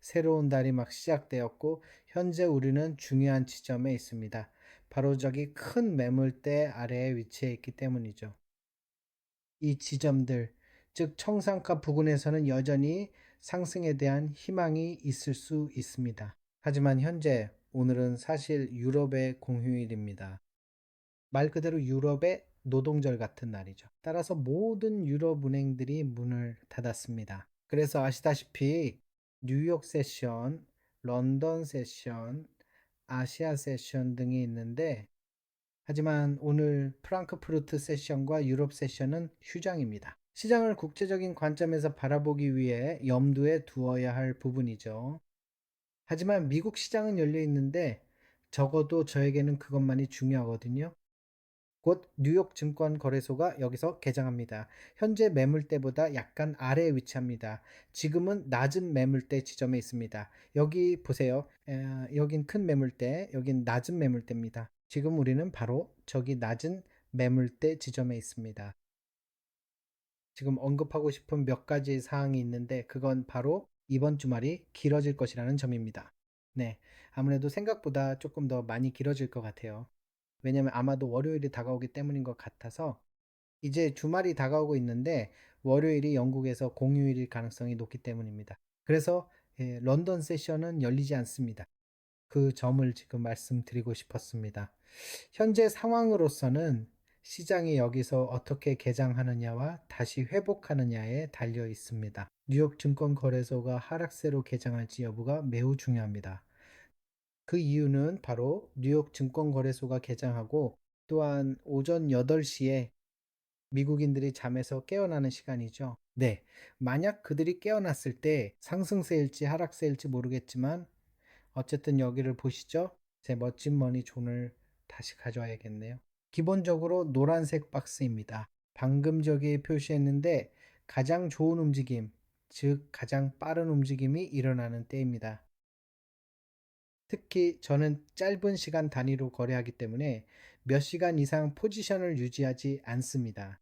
새로운 달이 막 시작되었고 현재 우리는 중요한 지점에 있습니다. 바로 저기 큰 매물대 아래에 위치해 있기 때문이죠. 이 지점들, 즉 청산가 부근에서는 여전히 상승에 대한 희망이 있을 수 있습니다. 하지만 현재 오늘은 사실 유럽의 공휴일입니다. 말 그대로 유럽의 노동절 같은 날이죠. 따라서 모든 유럽 은행들이 문을 닫았습니다. 그래서 아시다시피 뉴욕 세션, 런던 세션, 아시아 세션 등이 있는데, 하지만 오늘 프랑크푸르트 세션과 유럽 세션은 휴장입니다. 시장을 국제적인 관점에서 바라보기 위해 염두에 두어야 할 부분이죠. 하지만 미국 시장은 열려 있는데 적어도 저에게는 그것만이 중요하거든요. 곧 뉴욕 증권거래소가 여기서 개장합니다. 현재 매물대보다 약간 아래에 위치합니다. 지금은 낮은 매물대 지점에 있습니다. 여기 보세요. 여긴 큰 매물대, 여긴 낮은 매물대입니다. 지금 우리는 바로 저기 낮은 매물대 지점에 있습니다. 지금 언급하고 싶은 몇 가지 사항이 있는데 그건 바로 이번 주말이 길어질 것이라는 점입니다. 네, 아무래도 생각보다 조금 더 많이 길어질 것 같아요. 왜냐면 아마도 월요일이 다가오기 때문인 것 같아서 이제 주말이 다가오고 있는데 월요일이 영국에서 공휴일일 가능성이 높기 때문입니다. 그래서 런던 세션은 열리지 않습니다. 그 점을 지금 말씀드리고 싶었습니다. 현재 상황으로서는 시장이 여기서 어떻게 개장하느냐와 다시 회복하느냐에 달려 있습니다. 뉴욕 증권거래소가 하락세로 개장할지 여부가 매우 중요합니다. 그 이유는 바로 뉴욕 증권거래소가 개장하고 또한 오전 8시에 미국인들이 잠에서 깨어나는 시간이죠. 네. 만약 그들이 깨어났을 때 상승세일지 하락세일지 모르겠지만 어쨌든 여기를 보시죠. 제 멋진 머니 존을 다시 가져와야겠네요. 기본적으로 노란색 박스입니다. 방금 저기 표시했는데 가장 좋은 움직임, 즉 가장 빠른 움직임이 일어나는 때입니다. 특히 저는 짧은 시간 단위로 거래하기 때문에 몇 시간 이상 포지션을 유지하지 않습니다.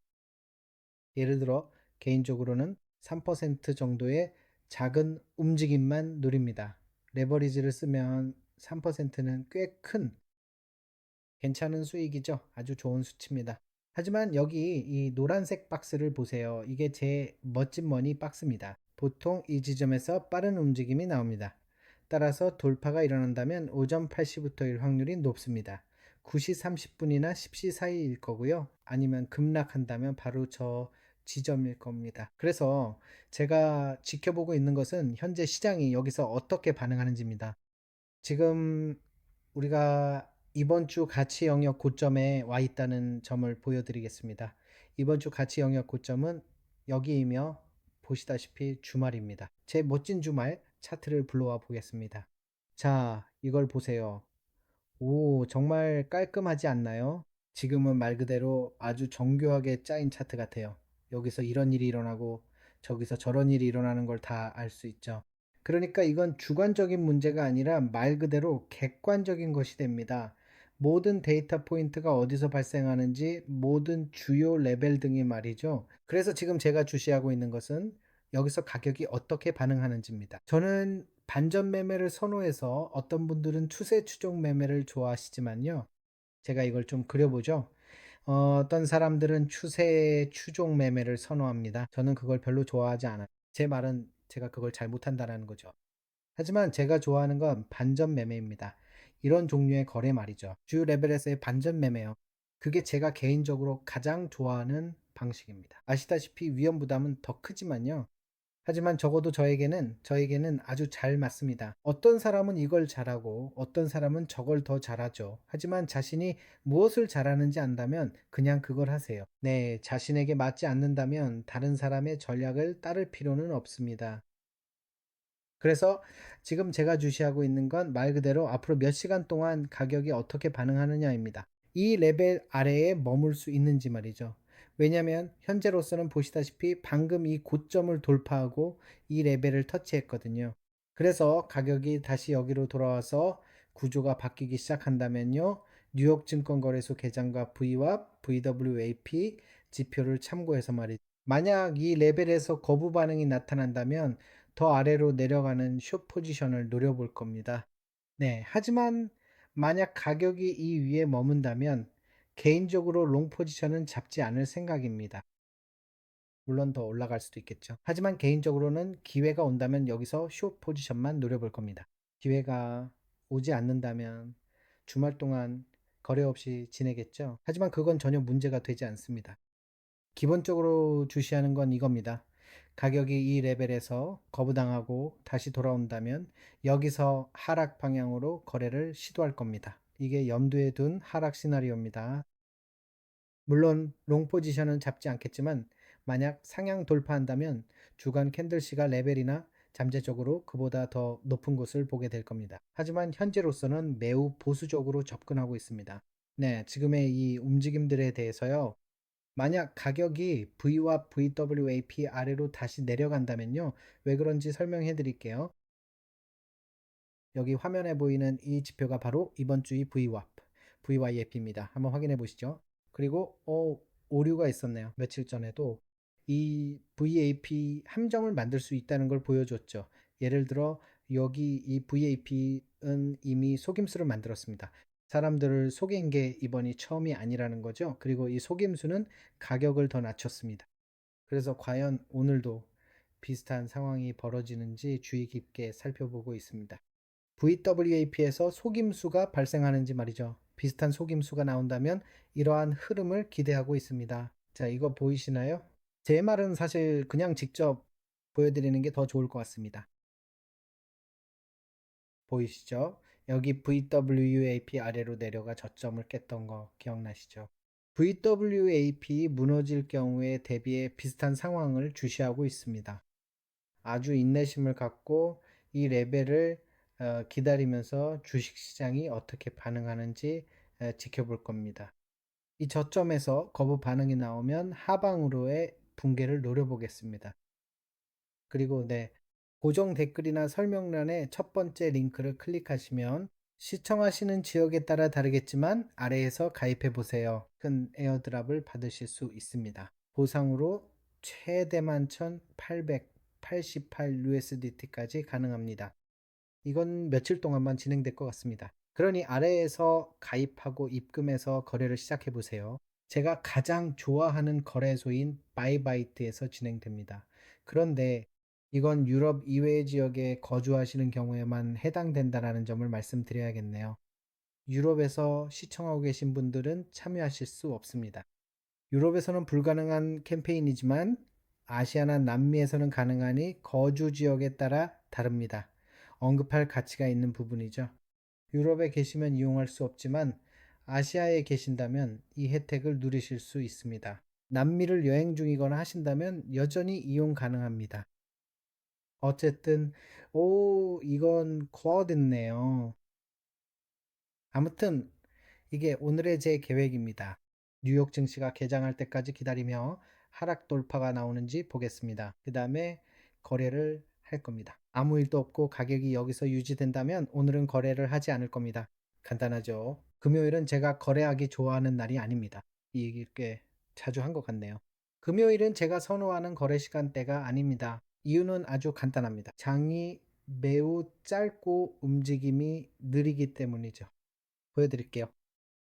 예를 들어 개인적으로는 3% 정도의 작은 움직임만 노립니다. 레버리지를 쓰면 3%는 꽤 큰 괜찮은 수익이죠. 아주 좋은 수치입니다. 하지만 여기 이 노란색 박스를 보세요. 이게 제 멋진 머니 박스입니다. 보통 이 지점에서 빠른 움직임이 나옵니다. 따라서 돌파가 일어난다면 오전 8시부터일 확률이 높습니다. 9시 30분이나 10시 사이일 거고요. 아니면 급락한다면 바로 저 지점일 겁니다. 그래서 제가 지켜보고 있는 것은 현재 시장이 여기서 어떻게 반응하는지입니다. 지금 우리가 이번 주 가치 영역 고점에 와 있다는 점을 보여드리겠습니다. 이번 주 가치 영역 고점은 여기이며 보시다시피 주말입니다. 제 멋진 주말 차트를 불러와 보겠습니다. 자, 이걸 보세요. 오, 정말 깔끔하지 않나요? 지금은 말 그대로 아주 정교하게 짜인 차트 같아요. 여기서 이런 일이 일어나고 저기서 저런 일이 일어나는 걸 다 알 수 있죠. 그러니까 이건 주관적인 문제가 아니라 말 그대로 객관적인 것이 됩니다. 모든 데이터 포인트가 어디서 발생하는지, 모든 주요 레벨 등이 말이죠. 그래서 지금 제가 주시하고 있는 것은 여기서 가격이 어떻게 반응하는지입니다. 저는 반전 매매를 선호해서 어떤 분들은 추세 추종 매매를 좋아하시지만요. 제가 이걸 좀 그려보죠. 어떤 사람들은 추세 추종 매매를 선호합니다. 저는 그걸 별로 좋아하지 않아요. 제 말은 제가 그걸 잘 못한다는 거죠. 하지만 제가 좋아하는 건 반전 매매입니다. 이런 종류의 거래 말이죠. 주요 레벨에서의 반전 매매요. 그게 제가 개인적으로 가장 좋아하는 방식입니다. 아시다시피 위험 부담은 더 크지만요. 하지만 적어도 저에게는 아주 잘 맞습니다. 어떤 사람은 이걸 잘하고 어떤 사람은 저걸 더 잘하죠. 하지만 자신이 무엇을 잘하는지 안다면 그냥 그걸 하세요. 네, 자신에게 맞지 않는다면 다른 사람의 전략을 따를 필요는 없습니다. 그래서 지금 제가 주시하고 있는 건 말 그대로 앞으로 몇 시간 동안 가격이 어떻게 반응하느냐입니다. 이 레벨 아래에 머물 수 있는지 말이죠. 왜냐하면 현재로서는 보시다시피 방금 이 고점을 돌파하고 이 레벨을 터치했거든요. 그래서 가격이 다시 여기로 돌아와서 구조가 바뀌기 시작한다면요. 뉴욕 증권거래소 개장과 VWAP, VWAP 지표를 참고해서 말이죠. 만약 이 레벨에서 거부 반응이 나타난다면 더 아래로 내려가는 숏 포지션을 노려볼 겁니다. 네, 하지만 만약 가격이 이 위에 머문다면 개인적으로 롱 포지션은 잡지 않을 생각입니다. 물론 더 올라갈 수도 있겠죠. 하지만 개인적으로는 기회가 온다면 여기서 숏 포지션만 노려볼 겁니다. 기회가 오지 않는다면 주말 동안 거래 없이 지내겠죠. 하지만 그건 전혀 문제가 되지 않습니다. 기본적으로 주시하는 건 이겁니다. 가격이 이 레벨에서 거부당하고 다시 돌아온다면 여기서 하락 방향으로 거래를 시도할 겁니다. 이게 염두에 둔 하락 시나리오입니다. 물론 롱 포지션은 잡지 않겠지만 만약 상향 돌파한다면 주간 캔들씨가 레벨이나 잠재적으로 그보다 더 높은 곳을 보게 될 겁니다. 하지만 현재로서는 매우 보수적으로 접근하고 있습니다. 네, 지금의 이 움직임들에 대해서요. 만약 가격이 V와 VWAP 아래로 다시 내려간다면요. 왜 그런지 설명해 드릴게요. 여기 화면에 보이는 이 지표가 바로 이번 주의 VWAP, VYAP입니다. 한번 확인해 보시죠. 그리고 오류가 있었네요. 며칠 전에도 이 VAP 함정을 만들 수 있다는 걸 보여줬죠. 예를 들어 여기 이 VAP는 이미 속임수를 만들었습니다. 사람들을 속인 게 이번이 처음이 아니라는 거죠. 그리고 이 속임수는 가격을 더 낮췄습니다. 그래서 과연 오늘도 비슷한 상황이 벌어지는지 주의 깊게 살펴보고 있습니다. VWAP에서 속임수가 발생하는지 말이죠. 비슷한 속임수가 나온다면 이러한 흐름을 기대하고 있습니다. 자, 이거 보이시나요? 제 말은 사실 그냥 직접 보여드리는 게 더 좋을 것 같습니다. 보이시죠? 여기 VWAP 아래로 내려가 저점을 깼던 거 기억나시죠? VWAP 무너질 경우에 대비해 비슷한 상황을 주시하고 있습니다. 아주 인내심을 갖고 이 레벨을 기다리면서 주식시장이 어떻게 반응하는지 지켜볼 겁니다. 이 저점에서 거부 반응이 나오면 하방으로의 붕괴를 노려보겠습니다. 그리고 네, 고정 댓글이나 설명란에 첫 번째 링크를 클릭하시면 시청하시는 지역에 따라 다르겠지만 아래에서 가입해 보세요. 큰 에어드랍을 받으실 수 있습니다. 보상으로 최대만 1888 USDT까지 가능합니다. 이건 며칠 동안만 진행될 것 같습니다. 그러니 아래에서 가입하고 입금해서 거래를 시작해 보세요. 제가 가장 좋아하는 거래소인 바이바이트에서 진행됩니다. 그런데 이건 유럽 이외 지역에 거주하시는 경우에만 해당된다는 점을 말씀드려야겠네요. 유럽에서 시청하고 계신 분들은 참여하실 수 없습니다. 유럽에서는 불가능한 캠페인이지만 아시아나 남미에서는 가능하니 거주 지역에 따라 다릅니다. 언급할 가치가 있는 부분이죠. 유럽에 계시면 이용할 수 없지만 아시아에 계신다면 이 혜택을 누리실 수 있습니다. 남미를 여행 중이거나 하신다면 여전히 이용 가능합니다. 어쨌든 이건 쿼드네요. 아무튼 이게 오늘의 제 계획입니다. 뉴욕 증시가 개장할 때까지 기다리며 하락 돌파가 나오는지 보겠습니다. 그 다음에 거래를 할 겁니다. 아무 일도 없고 가격이 여기서 유지된다면 오늘은 거래를 하지 않을 겁니다. 간단하죠. 금요일은 제가 거래하기 좋아하는 날이 아닙니다. 이 얘기 꽤 자주 한 것 같네요. 금요일은 제가 선호하는 거래 시간대가 아닙니다. 이유는 아주 간단합니다. 장이 매우 짧고 움직임이 느리기 때문이죠. 보여드릴게요.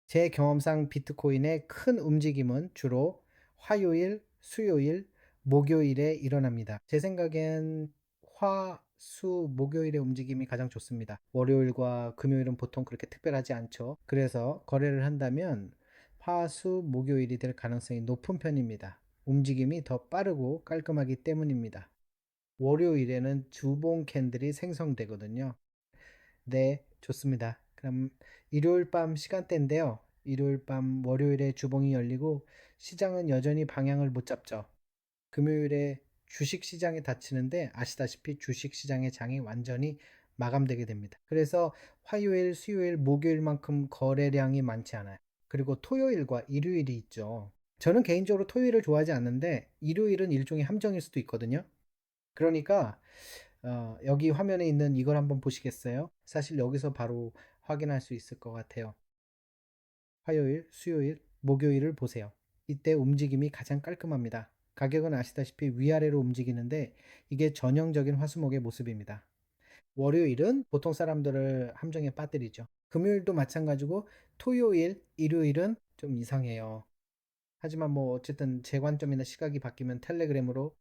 제 경험상 비트코인의 큰 움직임은 주로 화요일, 수요일, 목요일에 일어납니다. 제 생각엔 화, 수, 목요일의 움직임이 가장 좋습니다. 월요일과 금요일은 보통 그렇게 특별하지 않죠. 그래서 거래를 한다면 화, 수, 목요일이 될 가능성이 높은 편입니다. 움직임이 더 빠르고 깔끔하기 때문입니다. 월요일에는 주봉 캔들이 생성되거든요. 네, 좋습니다. 그럼 일요일 밤 시간대인데요. 일요일 밤 월요일에 주봉이 열리고 시장은 여전히 방향을 못 잡죠. 금요일에 주식 시장에 닫히는데 아시다시피 주식 시장의 장이 완전히 마감되게 됩니다. 그래서 화요일, 수요일, 목요일만큼 거래량이 많지 않아요. 그리고 토요일과 일요일이 있죠. 저는 개인적으로 토요일을 좋아하지 않는데 일요일은 일종의 함정일 수도 있거든요. 그러니까 여기 화면에 있는 이걸 한번 보시겠어요? 사실 여기서 바로 확인할 수 있을 것 같아요. 화요일, 수요일, 목요일을 보세요. 이때 움직임이 가장 깔끔합니다. 가격은 아시다시피 위아래로 움직이는데 이게 전형적인 화수목의 모습입니다. 월요일은 보통 사람들을 함정에 빠뜨리죠. 금요일도 마찬가지고 토요일, 일요일은 좀 이상해요. 하지만 뭐 어쨌든 제 관점이나 시각이 바뀌면 텔레그램으로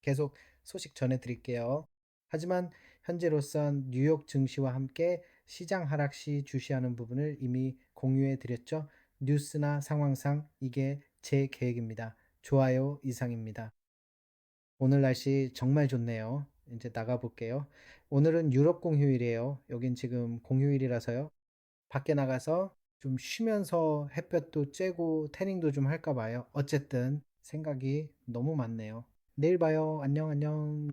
계속 소식 전해드릴게요. 하지만 현재로선 뉴욕 증시와 함께 시장 하락 시 주시하는 부분을 이미 공유해 드렸죠. 뉴스나 상황상 이게 제 계획입니다. 좋아요 이상입니다. 오늘 날씨 정말 좋네요. 이제 나가 볼게요. 오늘은 유럽 공휴일이에요. 여긴 지금 공휴일이라서요. 밖에 나가서 좀 쉬면서 햇볕도 쬐고 태닝도 좀 할까 봐요. 어쨌든 생각이 너무 많네요. 내일 봐요. 안녕, 안녕.